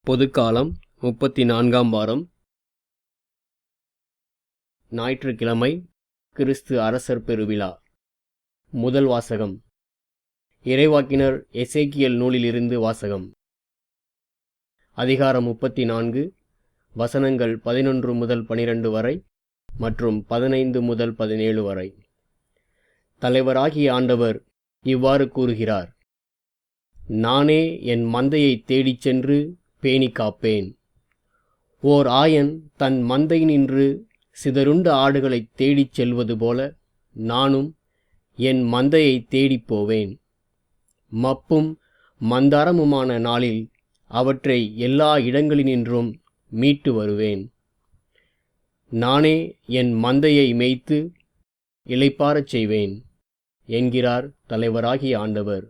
பொதுக்காலம் 34ஆம் வாரம். ஞாயிற்றுக்கிழமை. கிறிஸ்து அரசர் பெருவிழா. முதல் வாசகம். இறைவாக்கினர் எசேக்கியேல் நூலிலிருந்து வாசகம். அதிகாரம் 34, வசனங்கள் 11 முதல் 12 வரை மற்றும் 15 முதல் 17 வரை. தலைவராகிய ஆண்டவர் இவ்வாறு கூறுகிறார்: நானே என் மந்தையை தேடிச் சென்று பேணி காப்பேன். ஓர் ஆயன் தன் மந்தையினின்று சிதறுண்ட ஆடுகளைத் தேடிச் செல்வது போல நானும் என் மந்தையை தேடிப் போவேன். மப்பும் மந்தாரமுமான நாளில் அவற்றை எல்லா இடங்களினின்றும் மீட்டு வருவேன். நானே என் மந்தையை மேய்த்து இளைப்பாறச் செய்வேன் என்கிறார் தலைவராகிய ஆண்டவர்.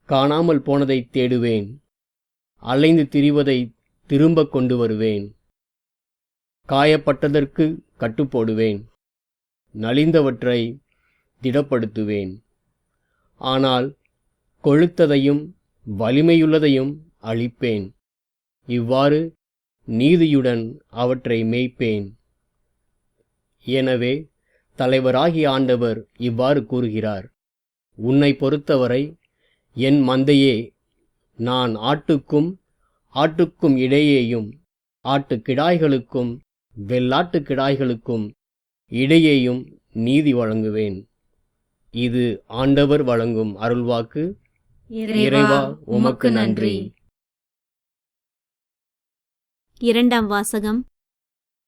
காணாமல் போனதைத் தேடுவேன், அலைந்து திரிவதை திரும்ப கொண்டு வருவேன். காயப்பட்டதற்கு கட்டுப்போடுவேன், நலிந்தவற்றை திடப்படுத்துவேன். ஆனால் கொழுத்ததையும் வலிமையுள்ளதையும் அழிப்பேன். இவ்வாறு நீதியுடன் அவற்றை மேய்ப்பேன். எனவே தலைவராகிய ஆண்டவர் இவ்வாறு கூறுகிறார்: உன்னை பொறுத்தவரை என் மந்தையே, நான் ஆட்டுக்கும் இடையேயும் ஆட்டுக்கிடாய்களுக்கும் வெள்ளாட்டுக்கிடாய்களுக்கும் இடையேயும் நீதி வழங்குவேன். இது ஆண்டவர் வழங்கும் அருள்வாக்கு. இறைவா, உமக்கு நன்றி. இரண்டாம் வாசகம்.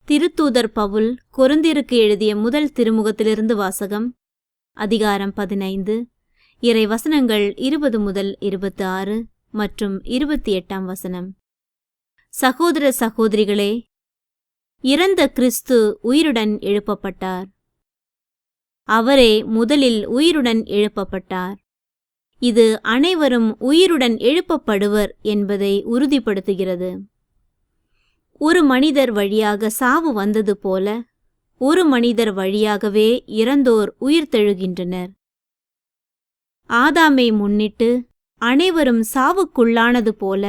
திருத்தூதர் பவுல் கொரிந்தியருக்கு எழுதிய முதல் திருமுகத்திலிருந்து வாசகம். அதிகாரம் 15, இறை வசனங்கள் 20 முதல் 26 மற்றும் 28ஆம் வசனம். சகோதர சகோதரிகளே, இறந்த கிறிஸ்து உயிருடன் எழுப்பப்பட்டார். அவரே முதலில் உயிருடன் எழுப்பப்பட்டார். இது அனைவரும் உயிருடன் எழுப்பப்படுவர் என்பதை உறுதிப்படுத்துகிறது. ஒரு மனிதர் வழியாக சாவு வந்தது போல ஒரு மனிதர் வழியாகவே இறந்தோர் உயிர்த்தெழுகின்றனர். ஆதாமை முன்னிட்டு அனைவரும் சாவுக்குள்ளானது போல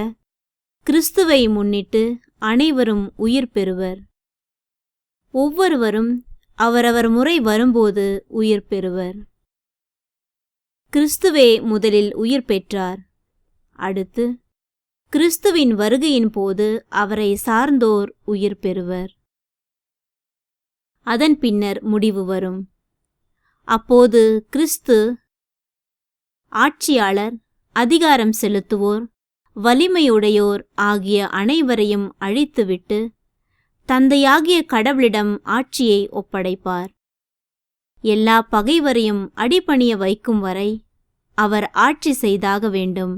கிறிஸ்துவை முன்னிட்டு அனைவரும் உயிர் பெறுவர். ஒவ்வொருவரும் அவரவர் முறை வரும்போது உயிர் பெறுவர். கிறிஸ்துவே முதலில் உயிர் பெற்றார். அடுத்து கிறிஸ்துவின் வருகையின் போது அவரை சார்ந்தோர் உயிர் பெறுவர். அதன் பின்னர் முடிவு வரும். அப்போது கிறிஸ்து ஆட்சியாளர், அதிகாரம் செலுத்துவோர், வலிமையுடையோர் ஆகிய அனைவரையும் அழித்துவிட்டு தந்தையாகிய கடவுளிடம் ஆட்சியை ஒப்படைப்பார். எல்லா பகைவரையும் அடிபணிய வைக்கும் வரை அவர் ஆட்சி செய்தாக வேண்டும்.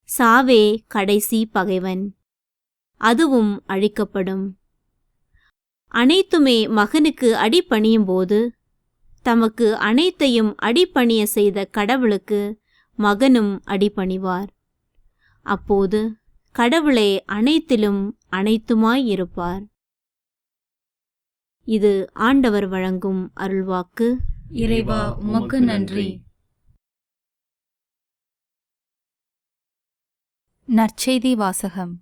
சாவே கடைசி பகைவன், அதுவும் அழிக்கப்படும். அனைத்துமே மகனுக்கு அடிபணியும் போது தமக்கு அனைத்தையும் அடிபணிய செய்த கடவுளுக்கு மகனும் அடிபணிவார். அப்போது கடவுளே அனைத்திலும் அனைத்துமாயிருப்பார். இது ஆண்டவர் வழங்கும் அருள்வாக்கு. இறைவா, உமக்கு நன்றி. நற்செய்தி வாசகம்.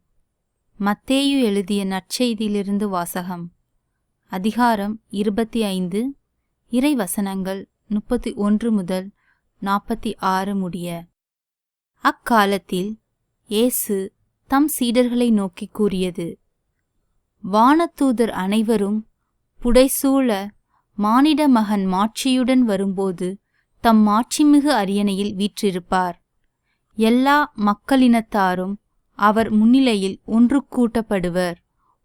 மத்தேயு எழுதிய நற்செய்தியிலிருந்து வாசகம். அதிகாரம் 25, இறை வசனங்கள் 31 முதல் 46 முடிய. அக்காலத்தில் இயேசு தம் சீடர்களை நோக்கி கூறியது: வானதூதர் அனைவரும் புடைசூழ மானிட மகன் மாட்சியுடன் வரும்போது தம் மாட்சிமிகு அரியணையில் வீற்றிருப்பார். எல்லா மக்களினத்தாரும் அவர் முன்னிலையில் ஒன்று கூட்டப்படுவர்.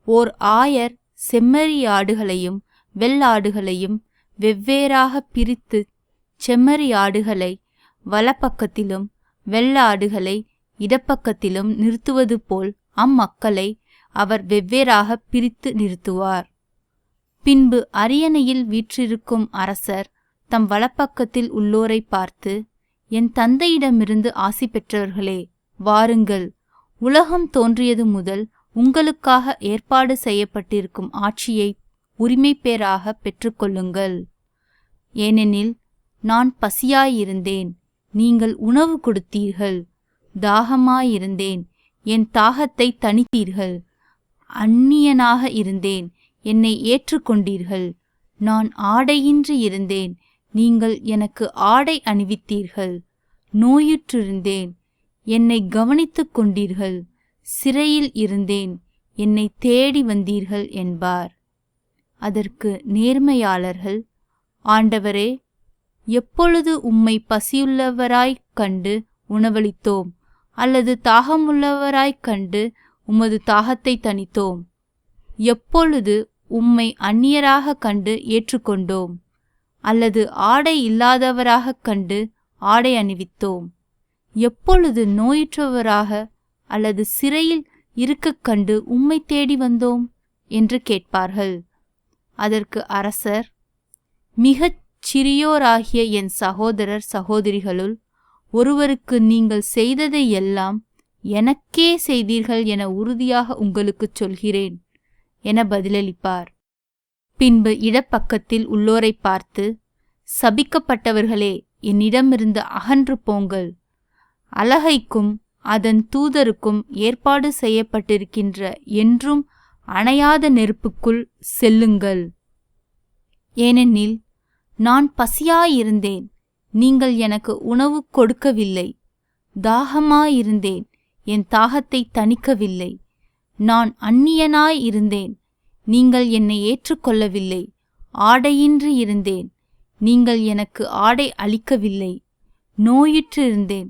ஓர் ஆயர் செம்மறியாடுகளையும் வெள்ளாடுகளையும் வெவ்வேறாக பிரித்து செம்மறியாடுகளை வலப்பக்கத்திலும் வெள்ளாடுகளை இடப்பக்கத்திலும் நிறுத்துவது போல் அம்மக்களை அவர் வெவ்வேறாக பிரித்து நிறுத்துவார். பின்பு அரியணையில் வீற்றிருக்கும் அரசர் தம் வலப்பக்கத்தில் உள்ளோரை பார்த்து, என் தந்தையிடமிருந்து ஆசி பெற்றவர்களே, வாருங்கள், உலகம் தோன்றியது முதல் உங்களுக்காக ஏற்பாடு செய்யப்பட்டிருக்கும் ஆட்சியை உரிமை பேராக பெற்றுக்கொள்ளுங்கள். ஏனெனில் நான் பசியாயிருந்தேன், நீங்கள் உணவு கொடுத்தீர்கள். தாகமாயிருந்தேன், என் தாகத்தை தணித்தீர்கள். அந்நியனாக இருந்தேன், என்னை ஏற்றுக்கொண்டீர்கள். நான் ஆடையின்றி இருந்தேன், நீங்கள் எனக்கு ஆடை அணிவித்தீர்கள். நோயுற்றிருந்தேன், என்னை கவனித்துக் கொண்டீர்கள். சிறையில் இருந்தேன், என்னை தேடி வந்தீர்கள் என்பார். அதற்கு நேர்மையாளர்கள், ஆண்டவரே, எப்பொழுது உம்மை பசியுள்ளவராய்க் கண்டு உணவளித்தோம், அல்லது தாகமுள்ளவராய்க் கண்டு உமது தாகத்தை தணித்தோம்? எப்பொழுது உம்மை அந்நியராகக் கண்டு ஏற்றுக்கொண்டோம், அல்லது ஆடை இல்லாதவராகக் கண்டு ஆடை அணிவித்தோம்? எப்பொழுது நோயுற்றவராக அல்லது சிறையில் இருக்கக் கண்டு உம்மை தேடி வந்தோம் என்று கேட்பார்கள். அதற்கு அரசர், மிகச் சிறியோராகிய என் சகோதரர் சகோதரிகளுள் ஒருவருக்கு நீங்கள் செய்ததை எல்லாம் எனக்கே செய்தீர்கள் என உறுதியாக உங்களுக்குச் சொல்கிறேன் என பதிலளிப்பார். பின்பு இடப்பக்கத்தில் உள்ளோரை பார்த்து, சபிக்கப்பட்டவர்களே, என்னிடமிருந்து அகன்று போங்கள். அலகைக்கும் அதன் தூதருக்கும் ஏற்பாடு செய்யப்பட்டிருக்கின்ற என்றும் அணையாத நெருப்புக்குள் செல்லுங்கள். ஏனெனில் நான் பசியாயிருந்தேன், நீங்கள் எனக்கு உணவு கொடுக்கவில்லை. தாகமாயிருந்தேன், என் தாகத்தை தணிக்கவில்லை. நான் அந்நியனாயிருந்தேன், நீங்கள் என்னை ஏற்றுக்கொள்ளவில்லை. ஆடையின்றி இருந்தேன், நீங்கள் எனக்கு ஆடை அளிக்கவில்லை. நோயுற்றிருந்தேன்,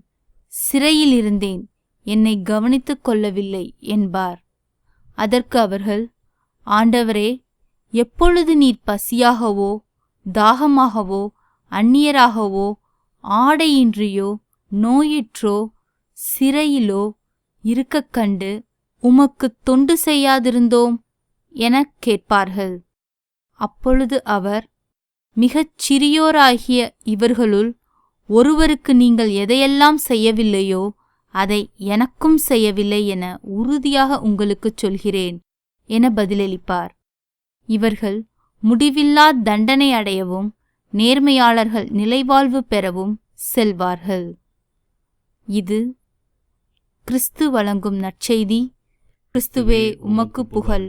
சிறையில் இருந்தேன், என்னை கவனித்துக் கொள்ளவில்லை என்பார். அதற்கு அவர்கள், ஆண்டவரே, எப்பொழுது நீர் பசியாகவோ தாகமாகவோ அந்நியராகவோ ஆடையின்றியோ நோயுற்றோ சிறையிலோ இருக்கக் கண்டு உமக்குத் தொண்டு செய்யாதிருந்தோம் எனக் கேட்பார்கள். அப்பொழுது அவர், மிகச் சிறியோராகிய இவர்களுள் ஒருவருக்கு நீங்கள் எதையெல்லாம் செய்யவில்லையோ அதை எனக்கும் செய்யவில்லை என உறுதியாக உங்களுக்குச் சொல்கிறேன் என பதிலளிப்பார். இவர்கள் முடிவில்லா தண்டனை அடையவும் நேர்மையாளர்கள் நிலைவாழ்வு பெறவும் செல்வார்கள். இது கிறிஸ்து வழங்கும் நற்செய்தி. கிறிஸ்துவே உமக்கு புகழ்.